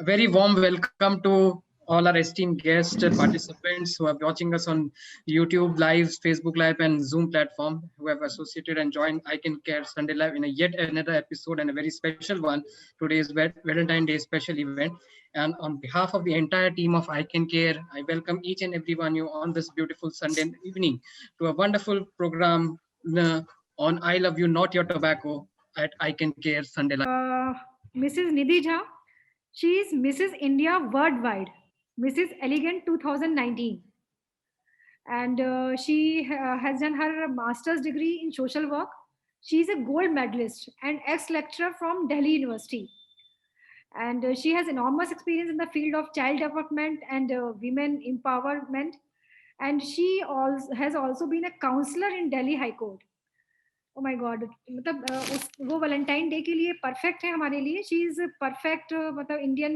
A very warm welcome to all our esteemed guest participants who are watching us on YouTube Live, Facebook Live, and Zoom platform, who have associated and joined I Can Care Sunday Live in a yet another episode and a very special one. Today is Valentine Day special event. And on behalf of the entire team of I Can Care, I welcome each and every one of you on this beautiful Sunday evening to a wonderful program on I Love You, Not Your Tobacco at I Can Care Sunday Live. Mrs. Nidhi Jha. She is Mrs. India Worldwide, Mrs. Elegant 2019. And she has done her master's degree in social work. She is a gold medalist and ex-lecturer from Delhi University. And she has enormous experience in the field of child development and women empowerment. And she also has also been a counselor in Delhi High Court. Oh my God मतलब वो Valentine day के लिए perfect है हमारे लिए she is perfect मतलब Indian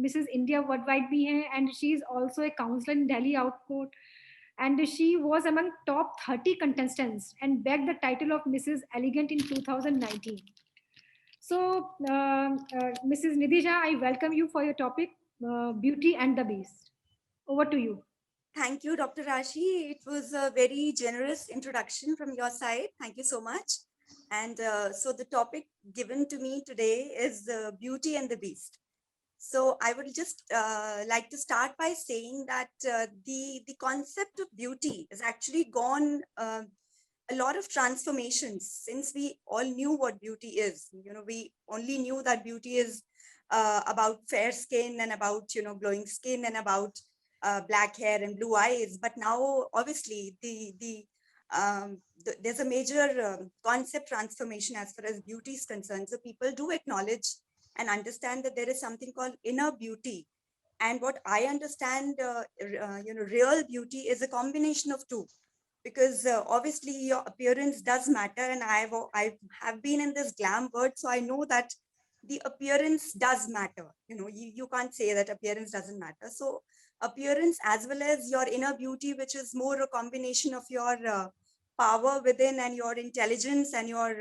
Mrs India worldwide भी हैं and she is also a counsellor in Delhi out court and she was among top 30 contestants and bagged the title of Mrs. Elegant in 2019. So, Mrs. Nidhi Jha, I welcome you for your topic, Beauty and the Beast. Over to you. Thank you, Dr. Rashi. It was a very generous introduction from your side. Thank you so much. And so the topic given to me today is Beauty and the Beast. So I would just like to start by saying that the concept of beauty has actually gone a lot of transformations since we all knew what beauty is. You know, we only knew that beauty is about fair skin and about, you know, glowing skin and about black hair and blue eyes. But now, obviously, there's a major concept transformation as far as beauty is concerned. So people do acknowledge and understand that there is something called inner beauty. And what I understand, you know, real beauty is a combination of two. Because obviously your appearance does matter, and I have been in this glam world, so I know that the appearance does matter. You know, you can't say that appearance doesn't matter. So appearance as well as your inner beauty, which is more a combination of your power within and your intelligence and your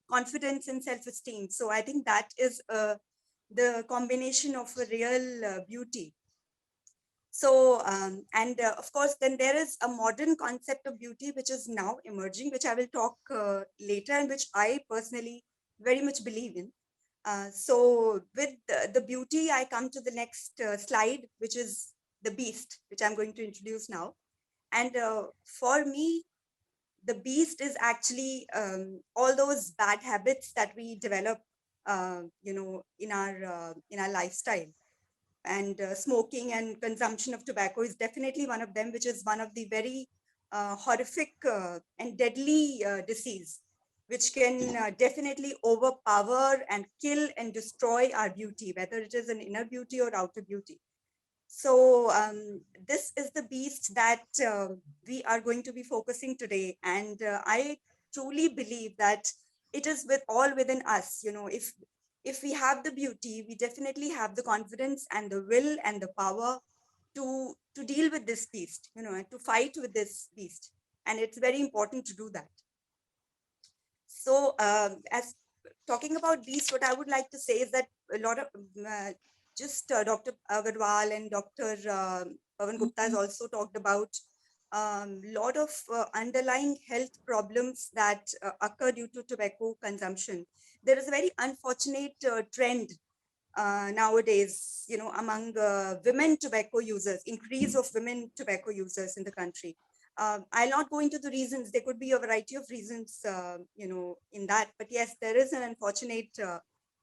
confidence and self-esteem. So I think that is the combination of a real beauty. So, and of course, then there is a modern concept of beauty, which is now emerging, which I will talk later, and which I personally very much believe in. So with the beauty, I come to the next slide, which is the beast, which I'm going to introduce now. And for me, the beast is actually all those bad habits that we develop, you know, in our lifestyle. And smoking and consumption of tobacco is definitely one of them, which is one of the very horrific and deadly disease, which can definitely overpower and kill and destroy our beauty, whether it is an inner beauty or outer beauty. So this is the beast that we are going to be focusing today. And I truly believe that it is all within us. You know, if we have the beauty, we definitely have the confidence and the will and the power to deal with this beast, you know, and to fight with this beast. And it's very important to do that. So as talking about beast, what I would like to say is that a lot of Dr. Agarwal and Dr. Pawan Gupta has also talked about lot of underlying health problems that occur due to tobacco consumption. There is a very unfortunate trend nowadays, you know, among women tobacco users, increase of women tobacco users in the country. I'll not go into the reasons. There could be a variety of reasons, you know, in that. But yes, there is an unfortunate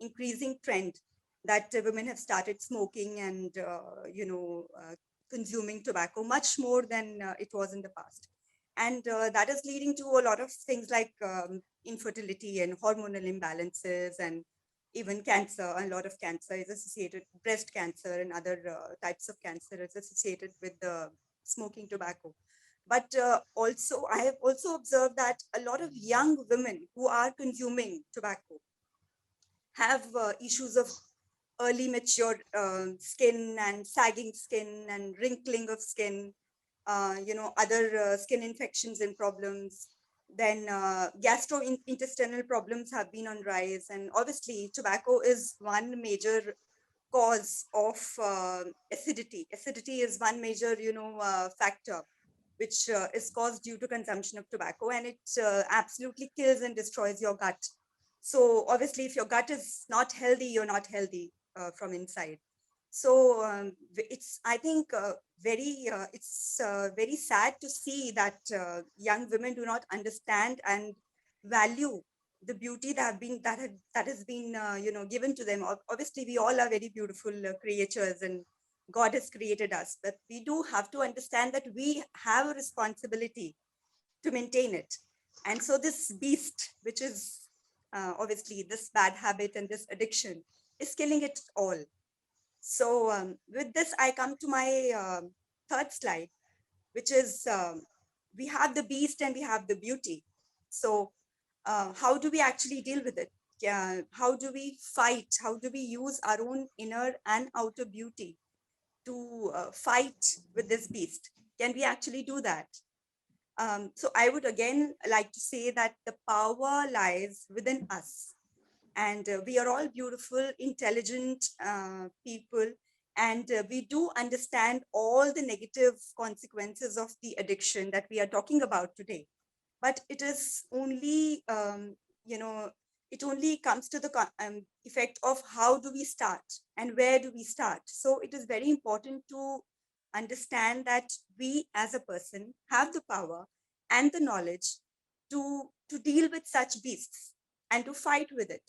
increasing trend that women have started smoking and, you know, consuming tobacco much more than it was in the past. And that is leading to a lot of things like infertility and hormonal imbalances, and even cancer. A lot of cancer is associated, breast cancer and other types of cancer is associated with the smoking tobacco. But also, I have also observed that a lot of young women who are consuming tobacco have issues of early mature skin and sagging skin and wrinkling of skin, you know, other skin infections and problems. Then gastrointestinal problems have been on rise. And obviously, tobacco is one major cause of acidity. Acidity is one major, factor which is caused due to consumption of tobacco, and it absolutely kills and destroys your gut. So obviously, if your gut is not healthy, you're not healthy from inside. So it's, I think, very sad to see that young women do not understand and value the beauty that that has been given to them. Obviously, we all are very beautiful creatures, and God has created us, but we do have to understand that we have a responsibility to maintain it. And so this beast, which is obviously this bad habit and this addiction, is killing it all. So with this, I come to my third slide, which is we have the beast and we have the beauty. So how do we actually deal with it? How do we fight? How do we use our own inner and outer beauty to fight with this beast? Can we actually do that? So I would again like to say that the power lies within us. And we are all beautiful, intelligent people. And we do understand all the negative consequences of the addiction that we are talking about today. But it is only, it only comes to the effect of how do we start and where do we start. So it is very important to understand that we as a person have the power and the knowledge to deal with such beasts and to fight with it.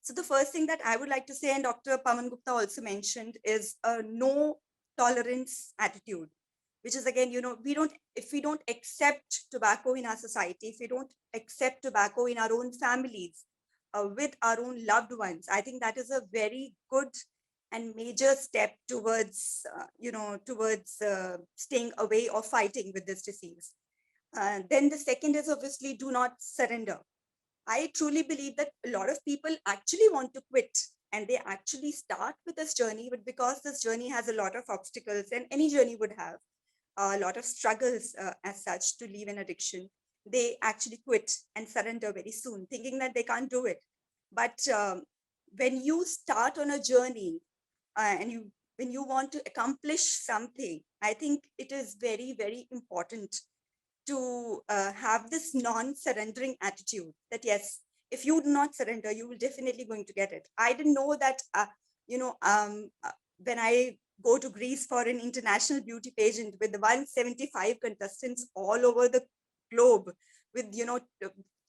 So the first thing that I would like to say, and Dr. Pawan Gupta also mentioned, is a no tolerance attitude, which is again, if we don't accept tobacco in our society, if we don't accept tobacco in our own families, with our own loved ones, I think that is a very good and major step towards, staying away or fighting with this disease. Then the second is obviously do not surrender. I truly believe that a lot of people actually want to quit and they actually start with this journey, but because this journey has a lot of obstacles, and any journey would have a lot of struggles as such to leave an addiction, they actually quit and surrender very soon, thinking that they can't do it. But when you start on a journey and when you want to accomplish something, I think it is very, very important to have this non-surrendering attitude that yes, if you do not surrender, you will definitely going to get it. I didn't know that, when I go to Greece for an international beauty pageant with the 175 contestants all over the globe, with,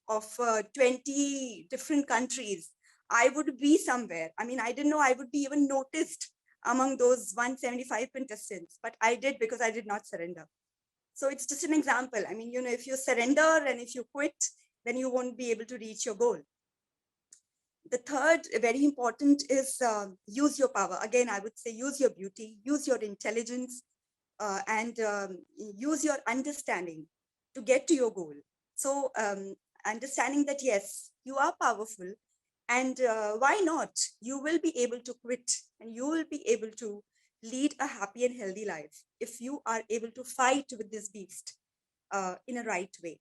of 20 different countries, I would be somewhere. I mean, I didn't know I would be even noticed among those 175 contestants, but I did because I did not surrender. So it's just an example. I mean, if you surrender and if you quit, then you won't be able to reach your goal. The third, very important, is use your power. Again, I would say use your beauty, use your intelligence, and use your understanding to get to your goal. So understanding that, yes, you are powerful, and why not? You will be able to quit and you will be able to lead a happy and healthy life if you are able to fight with this beast in a right way.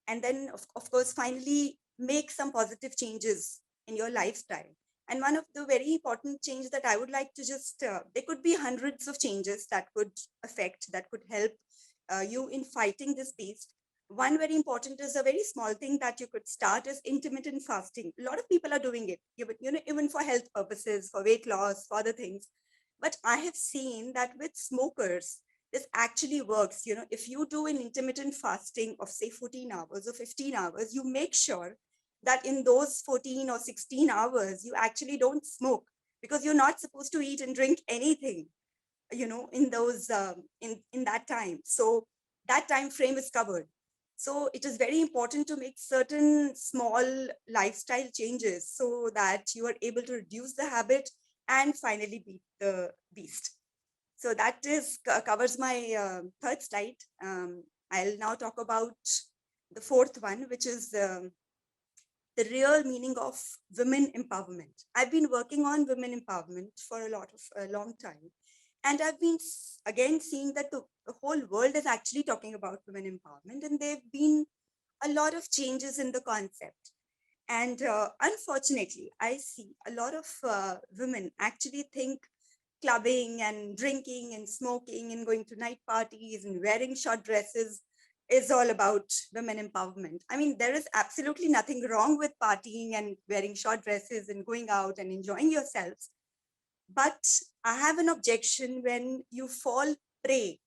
And then, of course, finally, make some positive changes in your lifestyle. And one of the very important change that I would like to just, there could be hundreds of changes that could affect, that could help you in fighting this beast. One very important is a very small thing that you could start is intermittent fasting. A lot of people are doing it, even for health purposes, for weight loss, for other things. But I have seen that with smokers, this actually works. If you do an intermittent fasting of say 14 hours or 15 hours, you make sure that in those 14 or 16 hours, you actually don't smoke, because you're not supposed to eat and drink anything, in those, in that time. So that time frame is covered. So it is very important to make certain small lifestyle changes so that you are able to reduce the habit and finally beat the beast. So that is covers my third slide. I'll now talk about the fourth one, which is the real meaning of women empowerment. I've been working on women empowerment for a long time. And I've been again seeing that the whole world is actually talking about women empowerment, and there have been a lot of changes in the concept. And unfortunately, I see a lot of women actually think clubbing and drinking and smoking and going to night parties and wearing short dresses is all about women empowerment. I mean, there is absolutely nothing wrong with partying and wearing short dresses and going out and enjoying yourselves. But I have an objection when you fall prey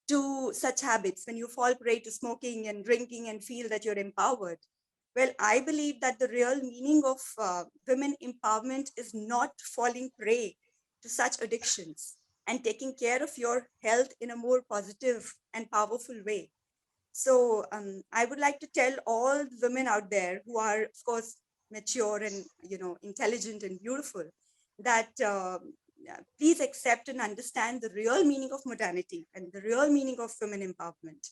to such habits, when you fall prey to smoking and drinking and feel that you're empowered. Well, I believe that the real meaning of women empowerment is not falling prey to such addictions and taking care of your health in a more positive and powerful way. So I would like to tell all women out there who are, of course, mature and intelligent and beautiful, that please accept and understand the real meaning of modernity and the real meaning of women empowerment,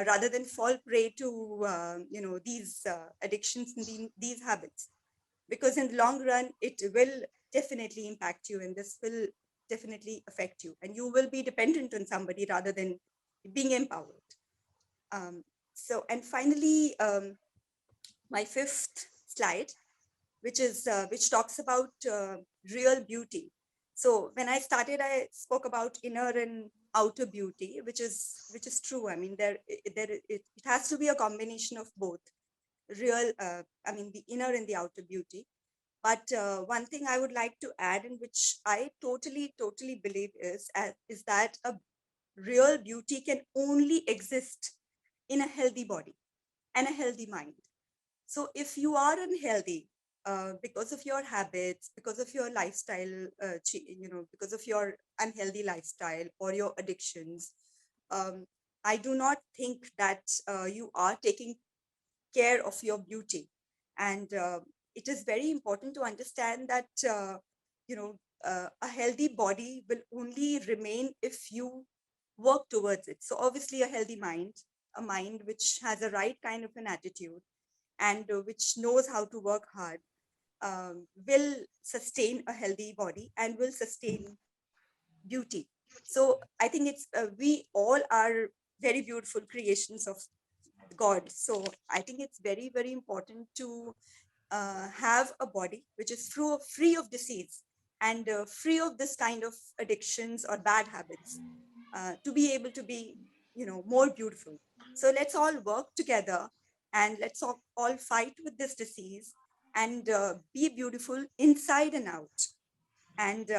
rather than fall prey to these addictions and these habits, because in the long run it will definitely impact you, and this will definitely affect you, and you will be dependent on somebody rather than being empowered. And finally, my fifth slide, which talks about real beauty. So when I started, I spoke about inner and outer beauty, which is true. I mean, it has to be a combination of both real. I mean, the inner and the outer beauty. But one thing I would like to add, and which I totally believe is that a real beauty can only exist in a healthy body and a healthy mind. So if you are unhealthy because of your habits, because of your lifestyle, because of your unhealthy lifestyle or your addictions, I do not think that you are taking care of your beauty. And it is very important to understand that, a healthy body will only remain if you work towards it. So obviously a healthy mind, a mind which has a right kind of an attitude and which knows how to work hard, will sustain a healthy body and will sustain beauty. So I think we all are very beautiful creations of God. So I think it's very, very important to have a body which is free of disease and free of this kind of addictions or bad habits, to be able to be, more beautiful. So let's all work together and let's all fight with this disease and be beautiful inside and out, and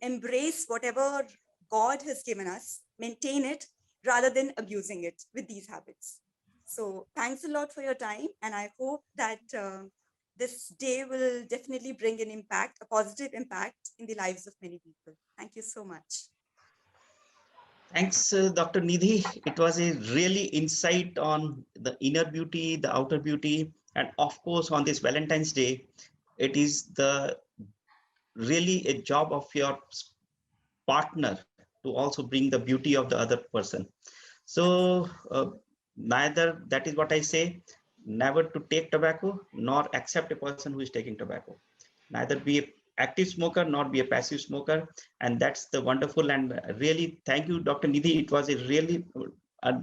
embrace whatever God has given us, maintain it rather than abusing it with these habits. So thanks a lot for your time. And I hope that this day will definitely bring an impact, a positive impact in the lives of many people. Thank you so much. Thanks, Dr. Nidhi. It was a really insight on the inner beauty, the outer beauty, and of course, on this Valentine's Day, it is the really a job of your partner to also bring the beauty of the other person. So neither, that is what I say, never to take tobacco nor accept a person who is taking tobacco. Neither be an active smoker nor be a passive smoker. And that's the wonderful, and really thank you, Dr. Nidhi. It was a really,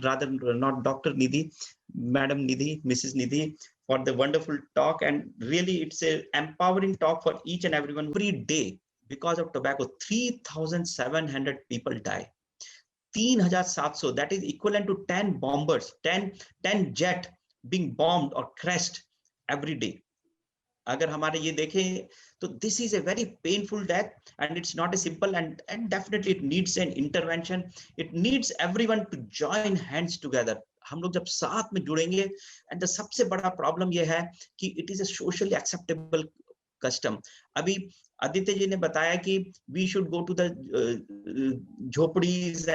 rather not Dr. Nidhi, Madam Nidhi, Mrs. Nidhi, for the wonderful talk. And really it's a empowering talk for each and everyone. Every day, because of tobacco, 3,700 people die. 3,700, that is equivalent to 10 bombers, 10 jet being bombed or crashed every day. अगर हमारे ये देखें तो this is a very painful death, and it's not a simple, and definitely it needs an intervention. It needs everyone to join hands together. हम लोग जब साथ में जुड़ेंगे, and the सबसे बड़ा प्रॉब्लम ये है कि it is a socially acceptable custom. अभी आदित्य जी ने बताया कि we should go to the झोपड़ीज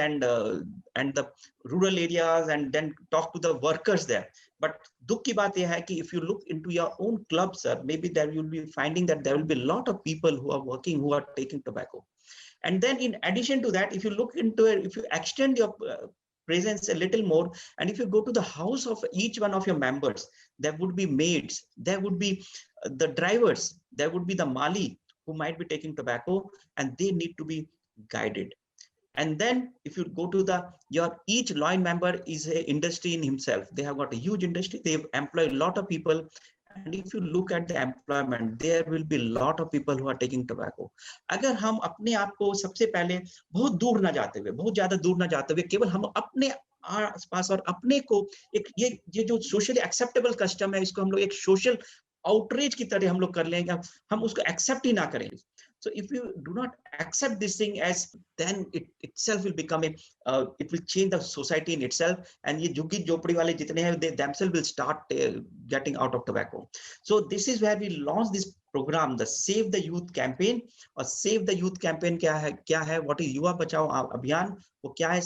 and the rural areas and then talk to the workers there. But दुख की बात यह है कि if you look into your own club, sir, maybe there you'll be finding that there will be a lot of people who are working, who are taking tobacco. And then in addition to that, if you look into it, if you extend your presence a little more, and if you go to the house of each one of your members, there would be maids, there would be the drivers, there would be the mali who might be taking tobacco, and they need to be guided. And then if you go to each line member is an industry in himself. They have got a huge industry. They employ a lot of people, And if you look at the employment, there will be a lot of people who are taking tobacco. अगर हम अपने आप को सबसे पहले बहुत दूर ना जाते हुए, बहुत ज्यादा दूर ना जाते हुए, केवल हम अपने आसपास और अपने को एक ये जो सोशली एक्सेप्टेबल कस्टम है, इसको हम लोग एक सोशल आउटरीच की तरह हम लोग कर लेंगे, हम उसको एक्सेप्ट ही ना करें. So if you do not accept this thing as, then it itself will become a, it will change the society in itself, and ये झुग्गी झोपड़ी वाले जितने हैं, they themselves will start getting out of tobacco. So this is where we launched this program, the Save the Youth campaign. और Save the Youth campaign क्या है, what is युवा बचाओ अभियान, वो क्या है?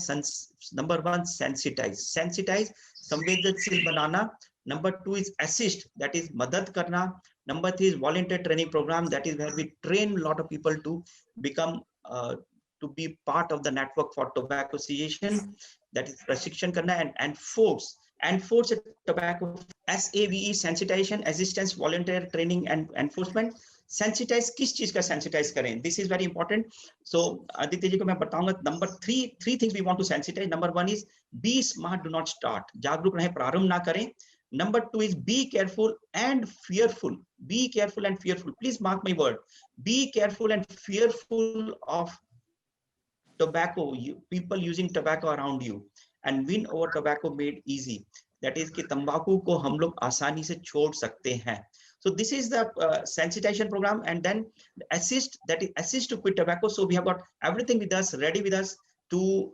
Number 1, sensitize, संवेदनशील बनाना. Number 2 is assist, that is मदद करना. Number 3 is volunteer training program, that is where we train a lot of people to become to be part of the network for tobacco cessation, that is प्रशिक्षण करना. And enforce tobacco, SAVE, sensitization, assistance, volunteer training and enforcement. Sensitize, किस चीज का sensitize करें? This is very important. So Aditya ji को मैं बताऊंगा. Number 3 things we want to sensitize. Number 1 is be smart, do not start. जागरूक रहें, प्रारंभ ना करें. Number 2 is be careful and fearful. Be careful and fearful. Please mark my word. Be careful and fearful of tobacco. People using tobacco around you, and win over tobacco made easy. That is कि तंबाकू को हम लोग आसानी से छोड़ सकते हैं. So this is the sensitization program. And then assist, that is assist to quit tobacco. So we have got everything with us, ready with us. To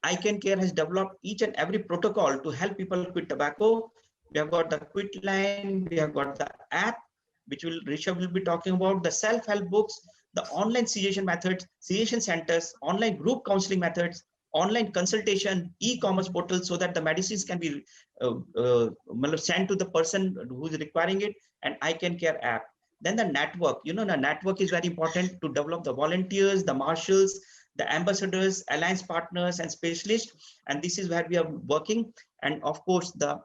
iCanCare has developed each and every protocol to help people quit tobacco. We have got the quit line, we have got the app, which Rishabh will be talking about, the self-help books, the online cessation methods, cessation centers, online group counseling methods, online consultation, e-commerce portal, so that the medicines can be sent to the person who is requiring it, and iCanCare app. Then the network, the network is very important to develop the volunteers, the marshals, the ambassadors, alliance partners, and specialists. And this is where we are working. And of course, the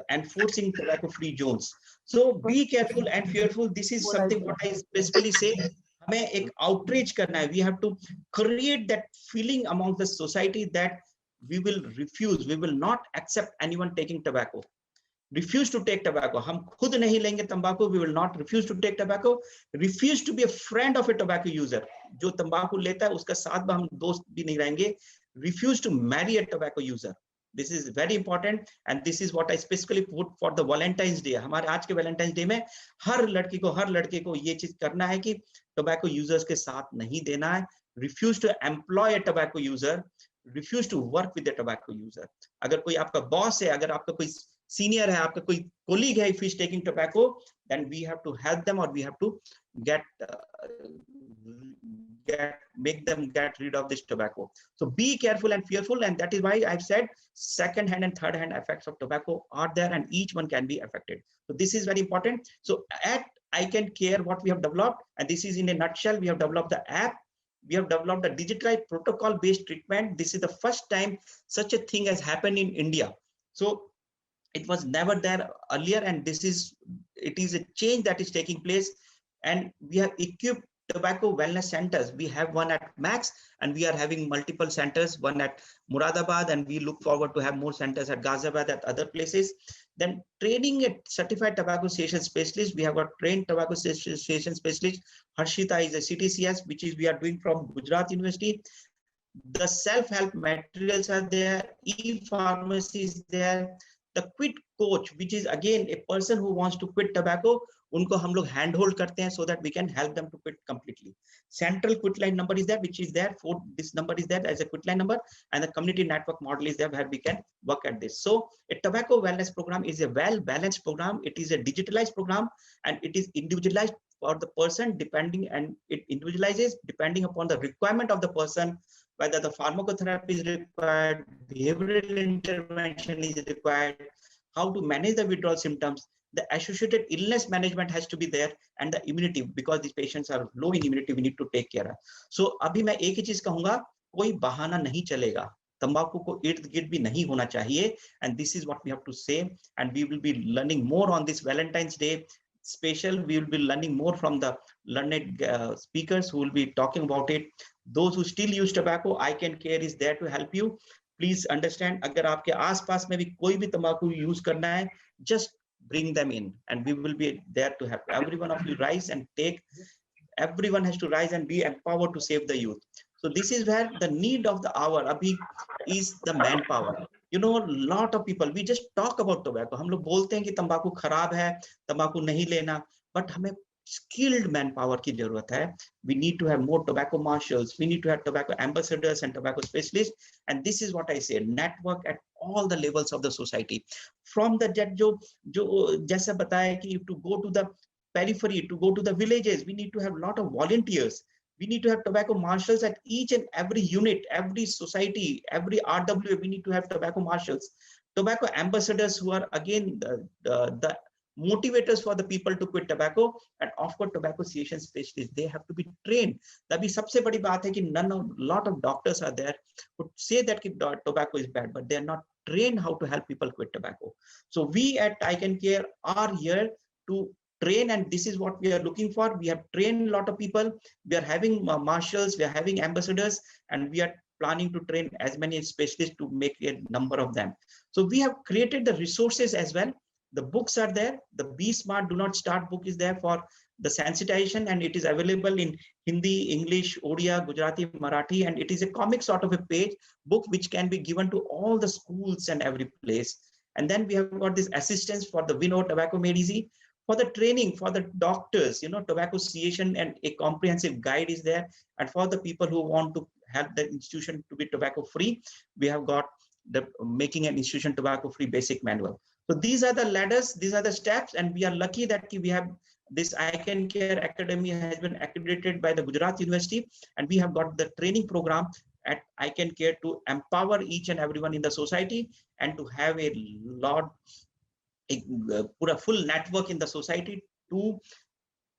enforcing tobacco-free zones. So be careful and fearful. This is something what I specifically say. हमें एक outreach करना है. We have to create that feeling among the society that we will refuse, we will not accept anyone taking tobacco. Refuse to take tobacco. हम खुद नहीं लेंगे तंबाकू. We will not refuse to take tobacco. Refuse to be a friend of a tobacco user. जो तंबाकू लेता है उसका साथ में हम दोस्त भी नहीं रहेंगे. Refuse to marry a tobacco user. This is very important, and this is what I specifically put for the Valentine's Day. हमारे आज के Valentine's Day में हर लड़के को ये चीज करना है कि tobacco users के साथ नहीं देना है. Refuse to employ a tobacco user. Refuse to work with a tobacco user. अगर कोई आपका boss है, अगर आपका कोई senior है, आपका कोई colleague है, if he is taking tobacco, then we have to help them, or we have to make them get rid of this tobacco. So be careful and fearful, and that is why I've said second hand and third hand effects of tobacco are there, and each one can be affected. So this is very important. So at iCanCare, what we have developed, and this is in a nutshell, we have developed the app, we have developed a digitalized protocol based treatment. This is the first time such a thing has happened in India. So it was never there earlier, and it is a change that is taking place. And we have equipped tobacco wellness centers. We have one at Max, and we are having multiple centers, one at Muradabad, and we look forward to have more centers at Ghaziabad, at other places. Then training a certified tobacco cessation specialist. We have got trained tobacco cessation specialist. Harshita is a CTCS, which is we are doing from Gujarat University. The self-help materials are there, e-pharmacy is there. The quit coach, which is again a person who wants to quit tobacco, उनको हम लोग hand hold करते हैं so that we can help them to quit completely. Central quit line number is there, which is there for this number is there as a quit line number, and the community network model is there where we can work at this. So a tobacco wellness program is a well-balanced program. It is a digitalized program, and it is individualized for the person, and it individualizes depending upon the requirement of the person, whether the pharmacotherapy is required, behavioral intervention is required, how to manage the withdrawal symptoms. The associated illness management has to be there, and the immunity, because these patients are low in immunity, we need to take care of. So अभी मैं एक ही चीज कहूंगा, कोई बहाना नहीं चलेगा. तंबाकू को इर्द गिर्द भी नहीं होना चाहिए, and this is what we have to say. And we will be learning more on this Valentine's Day special. We will be learning more from the learned speakers who will be talking about it. Those who still use tobacco, iCanCare is there to help you. Please understand, अगर आपके आसपास में भी कोई भी तंबाकू use करना है, just bring them in, and we will be there to help. Every one of you rise and take. Everyone has to rise and be empowered to save the youth. So this is where the need of the hour abhi is the manpower. You know, a lot of people, we just talk about tobacco. हम लोग बोलते हैं कि तंबाकू खराब है, तंबाकू नहीं लेना, but हमें skilled manpower की जरूरत है. We need to have more tobacco marshals. We need to have tobacco ambassadors and tobacco specialists. And this is what I say: network at all the levels of the society. From the जो जैसा बताया कि to go to the periphery, to go to the villages, we need to have a lot of volunteers. We need to have tobacco marshals at each and every unit, every society, every RWA. We need to have tobacco marshals, tobacco ambassadors who are again the motivators for the people to quit tobacco, and of course tobacco association specialists. They have to be trained. तभी सबसे बड़ी बात है कि lot of doctors are there who say that tobacco is bad, but they are not trained how to help people quit tobacco. So we at ICANCare are here to train, and this is what we are looking for. We have trained a lot of people. We are having marshals, we are having ambassadors, and we are planning to train as many specialists to make a number of them. So we have created the resources as well. The books are there. The Be Smart, Do Not Start book is there for the sensitization, and it is available in Hindi, English, Odia, Gujarati, Marathi, and it is a comic sort of a page book which can be given to all the schools and every place. And then we have got this assistance for the Winnow Tobacco Made Easy. For the training, for the doctors, you know, tobacco association, and a comprehensive guide is there. And for the people who want to help the institution to be tobacco free, we have got the Making an Institution Tobacco Free basic manual. So these are the ladders, these are the steps, and we are lucky that we have this ICANCare Academy has been accredited by the Gujarat University, and we have got the training program at ICANCare to empower each and everyone in the society, and to have a put a full network in the society to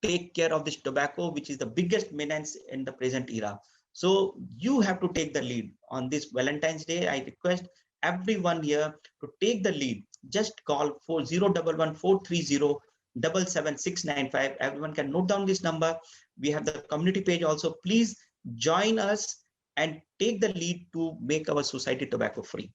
take care of this tobacco, which is the biggest menace in the present era. So you have to take the lead on this Valentine's Day. I request everyone here to take the lead. Just call 011 430 77695. Everyone can note down this number. We have the community page also. Please join us and take the lead to make our society tobacco free.